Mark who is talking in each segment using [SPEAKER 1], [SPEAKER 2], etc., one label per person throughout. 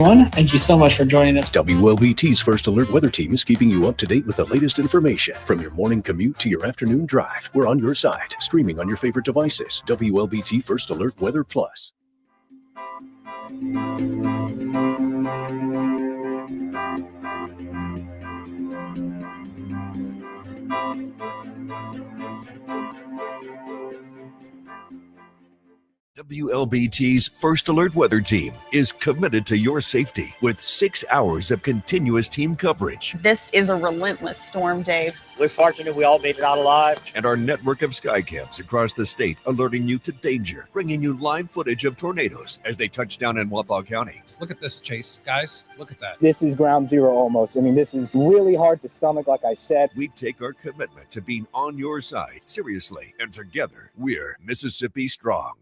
[SPEAKER 1] Everyone, thank you so much for joining us.
[SPEAKER 2] WLBT's First Alert Weather Team is keeping you up to date with the latest information. From your morning commute to your afternoon drive, we're on your side, streaming on your favorite devices. WLBT First Alert Weather Plus. WLBT's First Alert Weather Team is committed to your safety with 6 hours of continuous team coverage.
[SPEAKER 3] This is a relentless storm, Dave.
[SPEAKER 4] We're fortunate we all made it out alive.
[SPEAKER 2] And our network of sky cams across the state alerting you to danger, bringing you live footage of tornadoes as they touch down in Wathau County.
[SPEAKER 5] Look at this, Chase. Guys, look at that.
[SPEAKER 6] This is ground zero almost. I mean, this is really hard to stomach, like I said.
[SPEAKER 2] We take our commitment to being on your side seriously, and together we're Mississippi Strong.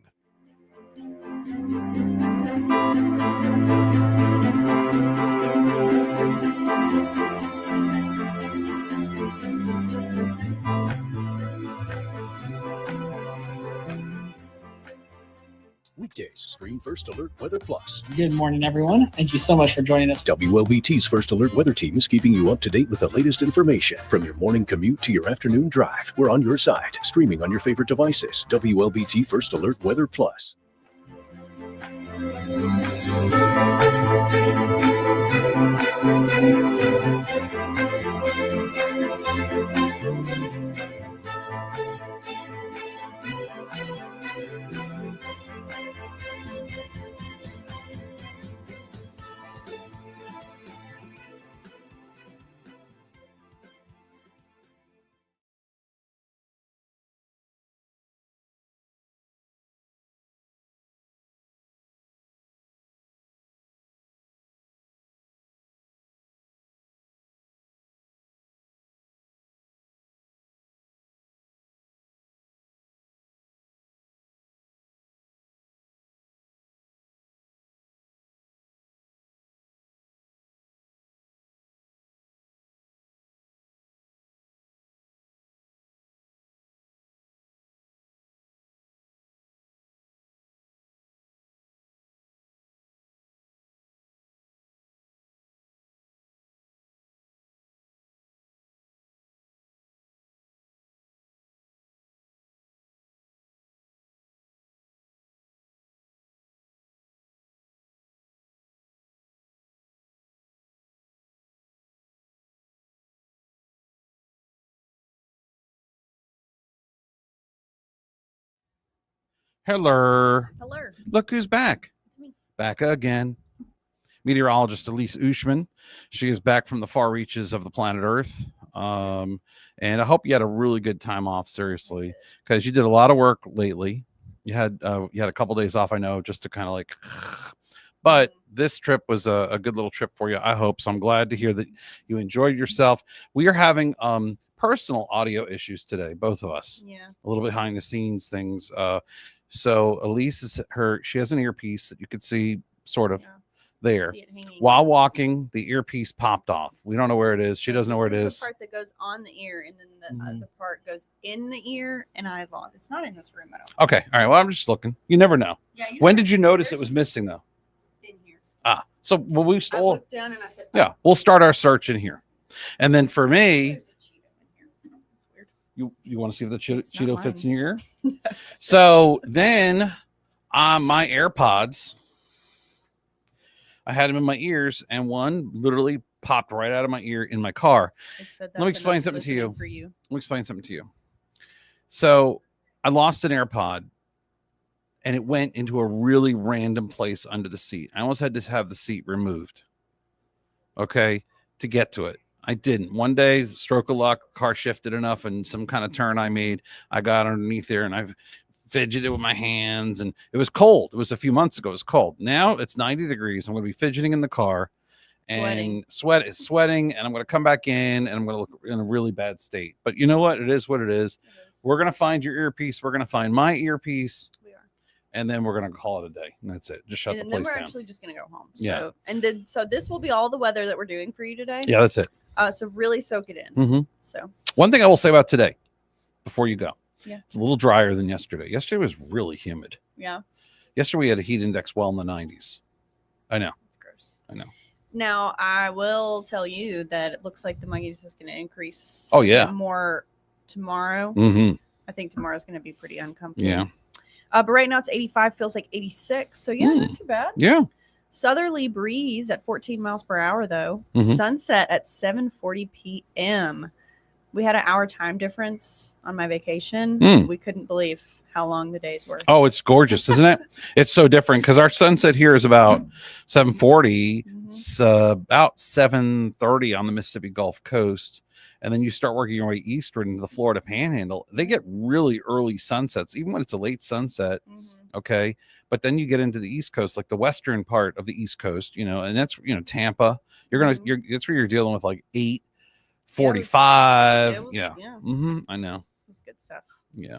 [SPEAKER 2] Weekdays, stream First Alert Weather Plus.
[SPEAKER 1] Good morning, everyone. Thank you so much for joining us.
[SPEAKER 2] WLBT's First Alert Weather Team is keeping you up to date with the latest information. From your morning commute to your afternoon drive, we're on your side, streaming on your favorite devices. WLBT First Alert Weather Plus.
[SPEAKER 5] Hello.
[SPEAKER 3] Hello.
[SPEAKER 5] Look who's back.
[SPEAKER 3] It's me.
[SPEAKER 5] Back again. Meteorologist Elise Ushman. She is back from the far reaches of the planet Earth. And I hope you had a really good time off, seriously, because you did a lot of work lately. You had a couple days off, I know, just to kind of like, but this trip was a good little trip for you, I hope. So I'm glad to hear that you enjoyed yourself. We are having personal audio issues today, both of us.
[SPEAKER 3] Yeah.
[SPEAKER 5] A little behind the scenes things. So Elise she has an earpiece that you could see sort of there. While walking, the earpiece popped off. We don't know where it is. She doesn't know where it is.
[SPEAKER 3] The part that goes on the ear, and then the other part goes in the ear, and I lost. It's not in this room at all.
[SPEAKER 5] Okay. All right. Well, I'm just looking. You never know. Yeah, when did you notice it was missing, though?
[SPEAKER 3] In here.
[SPEAKER 5] So well, we stole.
[SPEAKER 3] I looked down and I said,
[SPEAKER 5] yeah, we'll start our search in here, and then for me. You want to see if the Cheeto fits in your ear? So then my AirPods, I had them in my ears, and one literally popped right out of my ear in my car. Let me explain something to you. Let me explain something to you. So I lost an AirPod, and it went into a really random place under the seat. I almost had to have the seat removed, okay, to get to it. I didn't. One day, stroke of luck, car shifted enough, and some kind of turn I made, I got underneath there, and I fidgeted with my hands, and it was cold. It was a few months ago. It was cold. Now it's 90 degrees. I'm going to be fidgeting in the car and sweating, and I'm going to come back in, and I'm going to look in a really bad state. But you know what? It is what it is. We're going to find your earpiece. We're going to find my earpiece. We are. And then we're going to call it a day. And that's it. Just shut the place down. And then we're
[SPEAKER 3] actually just going to go home.
[SPEAKER 5] Yeah.
[SPEAKER 3] So this will be all the weather that we're doing for you today.
[SPEAKER 5] Yeah, that's it.
[SPEAKER 3] So really soak it in.
[SPEAKER 5] Mm-hmm.
[SPEAKER 3] So
[SPEAKER 5] one thing I will say about today, before you go,
[SPEAKER 3] yeah,
[SPEAKER 5] it's a little drier than yesterday. Yesterday was really humid.
[SPEAKER 3] Yeah.
[SPEAKER 5] Yesterday we had a heat index well in the 90s. I know.
[SPEAKER 3] It's gross.
[SPEAKER 5] I know.
[SPEAKER 3] Now, I will tell you that it looks like the mugginess is going to increase.
[SPEAKER 5] Oh, yeah.
[SPEAKER 3] More tomorrow.
[SPEAKER 5] Mm-hmm.
[SPEAKER 3] I think tomorrow's going to be pretty uncomfortable.
[SPEAKER 5] Yeah.
[SPEAKER 3] But right now it's 85, feels like 86. So, yeah, not too bad.
[SPEAKER 5] Yeah.
[SPEAKER 3] Southerly breeze at 14 miles per hour, though.
[SPEAKER 5] Mhm.
[SPEAKER 3] Sunset at 7:40 p.m. We had an hour time difference on my vacation. We couldn't believe how long the days were.
[SPEAKER 5] Oh, it's gorgeous, isn't it? It's so different because our sunset here is about 7:40. It's about 7:30 on the Mississippi Gulf Coast. And then you start working your way eastward into the Florida Panhandle. They get really early sunsets, even when it's a late sunset. Okay. But then you get into the East Coast, like the western part of the East Coast, and that's, Tampa. That's where you're dealing with like 8:45. Yeah. I know.
[SPEAKER 3] It's good stuff.
[SPEAKER 5] Yeah.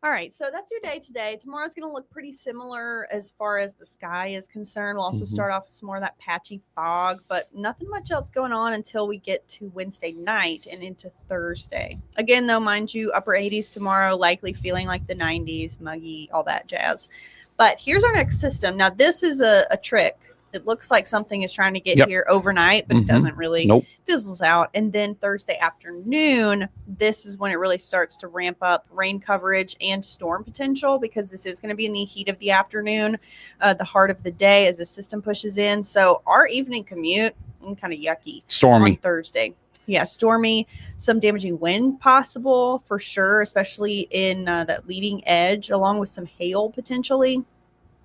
[SPEAKER 3] All right, so that's your day today. Tomorrow's going to look pretty similar as far as the sky is concerned. We'll also start off with some more of that patchy fog, but nothing much else going on until we get to Wednesday night and into Thursday. Again, though, mind you, upper 80s tomorrow, likely feeling like the 90s, muggy, all that jazz. But here's our next system. Now, this is a trick. It looks like something is trying to get here overnight, but it doesn't really.
[SPEAKER 5] Nope.
[SPEAKER 3] Fizzles out. And then Thursday afternoon, this is when it really starts to ramp up rain coverage and storm potential, because this is going to be in the heat of the afternoon, the heart of the day as the system pushes in. So our evening commute, kind of yucky.
[SPEAKER 5] Stormy.
[SPEAKER 3] On Thursday. Yeah, stormy. Some damaging wind possible for sure, especially in that leading edge, along with some hail potentially.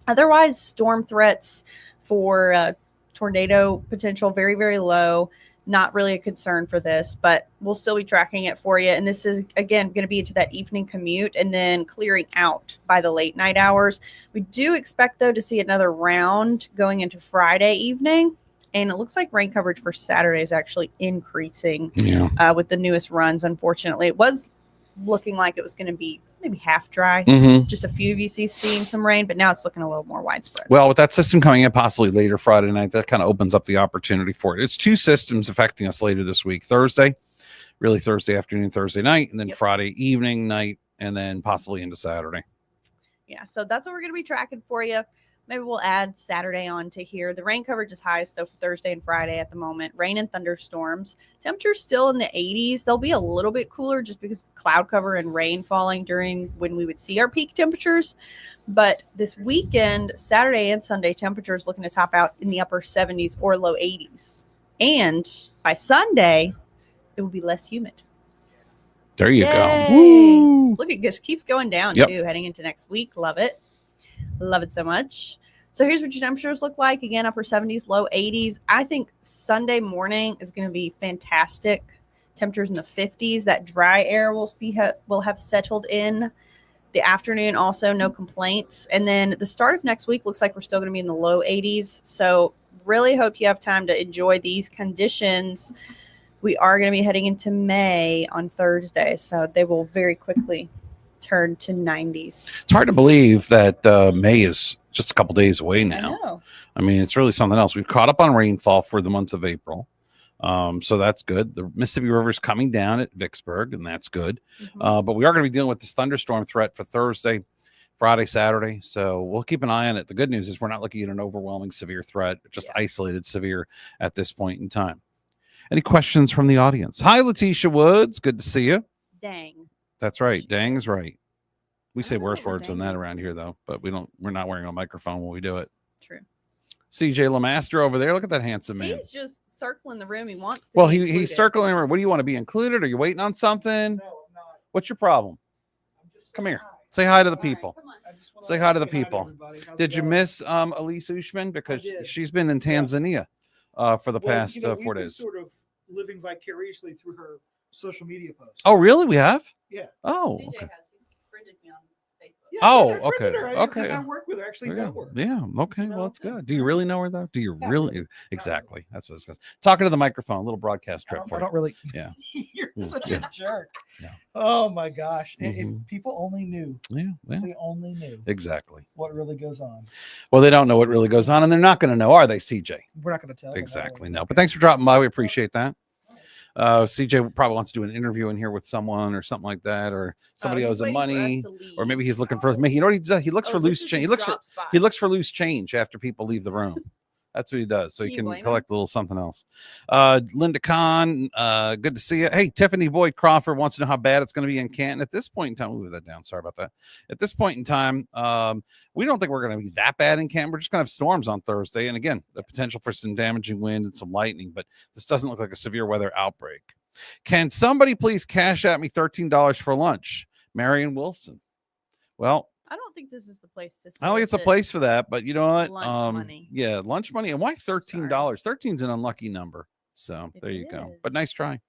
[SPEAKER 3] Otherwise, storm threats for tornado potential, very, very low. Not really a concern for this, but we'll still be tracking it for you. And this is, again, going to be into that evening commute and then clearing out by the late night hours. We do expect, though, to see another round going into Friday evening. And it looks like rain coverage for Saturday is actually increasing with the newest runs. Unfortunately, it was looking like it was going to be maybe half dry. Just a few of you seeing some rain, but now it's looking a little more widespread. Well,
[SPEAKER 5] with that system coming in possibly later Friday night, that kind of opens up the opportunity for it. It's two systems affecting us later this week. Thursday afternoon, Thursday night, and then Friday evening, night, and then possibly into Saturday.
[SPEAKER 3] Yeah, so that's what we're going to be tracking for you. Maybe we'll add Saturday on to here. The rain coverage is highest, though, for Thursday and Friday at the moment. Rain and thunderstorms. Temperatures still in the 80s. They'll be a little bit cooler just because of cloud cover and rain falling during when we would see our peak temperatures. But this weekend, Saturday and Sunday, temperatures looking to top out in the upper 70s or low 80s. And by Sunday, it will be less humid.
[SPEAKER 5] There you
[SPEAKER 3] Yay.
[SPEAKER 5] go. Woo.
[SPEAKER 3] Look, it just keeps going down, too, heading into next week. Love it. Love it so much. So here's what your temperatures look like. Again, upper 70s, low 80s. I think Sunday morning is going to be fantastic. Temperatures in the 50s. That dry air will have settled in. The afternoon also, no complaints. And then the start of next week looks like we're still going to be in the low 80s. So really hope you have time to enjoy these conditions. We are going to be heading into May on Thursday, so they will very quickly turn to 90s.
[SPEAKER 5] It's hard to believe that May is just a couple days away now.
[SPEAKER 3] I know.
[SPEAKER 5] I mean, it's really something else. We've caught up on rainfall for the month of April. So that's good. The Mississippi River is coming down at Vicksburg, and that's good. But we are going to be dealing with this thunderstorm threat for Thursday, Friday, Saturday. So we'll keep an eye on it. The good news is we're not looking at an overwhelming severe threat, just isolated severe at this point in time. Any questions from the audience? Hi, Letitia Woods. Good to see you.
[SPEAKER 3] Dang.
[SPEAKER 5] That's right. Dang is right. We say worse words than that around here, though, but we're not wearing a microphone when we do it.
[SPEAKER 3] True.
[SPEAKER 5] CJ Lemaster over there. Look at that handsome man.
[SPEAKER 3] He's just circling the room. He wants to.
[SPEAKER 5] Well,
[SPEAKER 3] be
[SPEAKER 5] he's circling. What do you want to be included? Are you waiting on something? No, I'm not. What's your problem? Come here. Hi. Say hi to the people. Right, say hi to the people. Did you miss Elise Ushman? Because she's been in Tanzania for the past 4 days.
[SPEAKER 7] Sort of living vicariously through her social media posts.
[SPEAKER 5] Oh, really? We have?
[SPEAKER 7] Yeah.
[SPEAKER 5] Oh,
[SPEAKER 3] CJ
[SPEAKER 5] okay.
[SPEAKER 3] He's friended me on Facebook.
[SPEAKER 7] Yeah,
[SPEAKER 5] oh,
[SPEAKER 7] I friended
[SPEAKER 5] okay.
[SPEAKER 7] her.
[SPEAKER 5] Okay.
[SPEAKER 7] I work with her. Actually, network.
[SPEAKER 5] Yeah. Okay. Well, that's good. Do you really know her though? Do you really? Exactly. That's what it's going. Talking to the microphone. A little broadcast trip for you.
[SPEAKER 7] I don't really.
[SPEAKER 5] Yeah.
[SPEAKER 7] You're such a jerk.
[SPEAKER 5] Yeah.
[SPEAKER 7] Oh my gosh! If people only knew.
[SPEAKER 5] Yeah.
[SPEAKER 7] If they only knew.
[SPEAKER 5] Exactly.
[SPEAKER 7] What really goes on.
[SPEAKER 5] Well, they don't know what really goes on, and they're not going to know, are they, CJ?
[SPEAKER 7] We're not going to tell.
[SPEAKER 5] Exactly. No. But thanks for dropping by. We appreciate that. CJ probably wants to do an interview in here with someone or something like that, or somebody owes him money, or maybe he's looking for. You know what he does? He looks for loose change. He looks for loose change after people leave the room. That's what he does. So he
[SPEAKER 3] You
[SPEAKER 5] can
[SPEAKER 3] blame
[SPEAKER 5] collect a little something else. Linda Kahn, good to see you. Hey, Tiffany Boyd Crawford wants to know how bad it's going to be in Canton. At this point in time, we'll move that down. Sorry about that. At this point in time, we don't think we're going to be that bad in Canton. We're just going to have storms on Thursday. And again, the potential for some damaging wind and some lightning, but this doesn't look like a severe weather outbreak. Can somebody please cash at me $13 for lunch? Marion Wilson. Well,
[SPEAKER 3] I don't think this is the place to.
[SPEAKER 5] I don't think it's a place for that, but you know what?
[SPEAKER 3] Lunch money.
[SPEAKER 5] Yeah, lunch money. And why $13?
[SPEAKER 3] Sorry.
[SPEAKER 5] 13 is an unlucky number. So
[SPEAKER 3] If
[SPEAKER 5] there you
[SPEAKER 3] it
[SPEAKER 5] go.
[SPEAKER 3] is.
[SPEAKER 5] But nice try.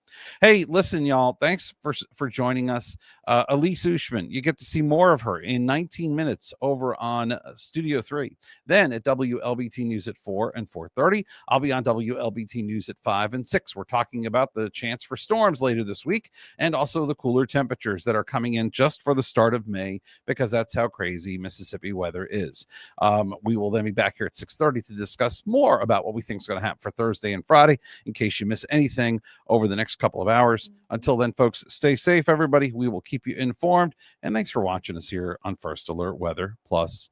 [SPEAKER 5] Hey, listen, y'all. Thanks for joining us. Elise Ushman, you get to see more of her in 19 minutes over on Studio 3. Then at WLBT News at 4 and 4:30. I'll be on WLBT News at 5 and 6. We're talking about the chance for storms later this week and also the cooler temperatures that are coming in just for the start of May, because that's how crazy Mississippi weather is. We will then be back here at 6:30 to discuss more about what we think is going to happen for Thursday and Friday, in case you miss anything over the next couple of hours. Until then, folks, stay safe, everybody. We will keep you informed. And thanks for watching us here on First Alert Weather Plus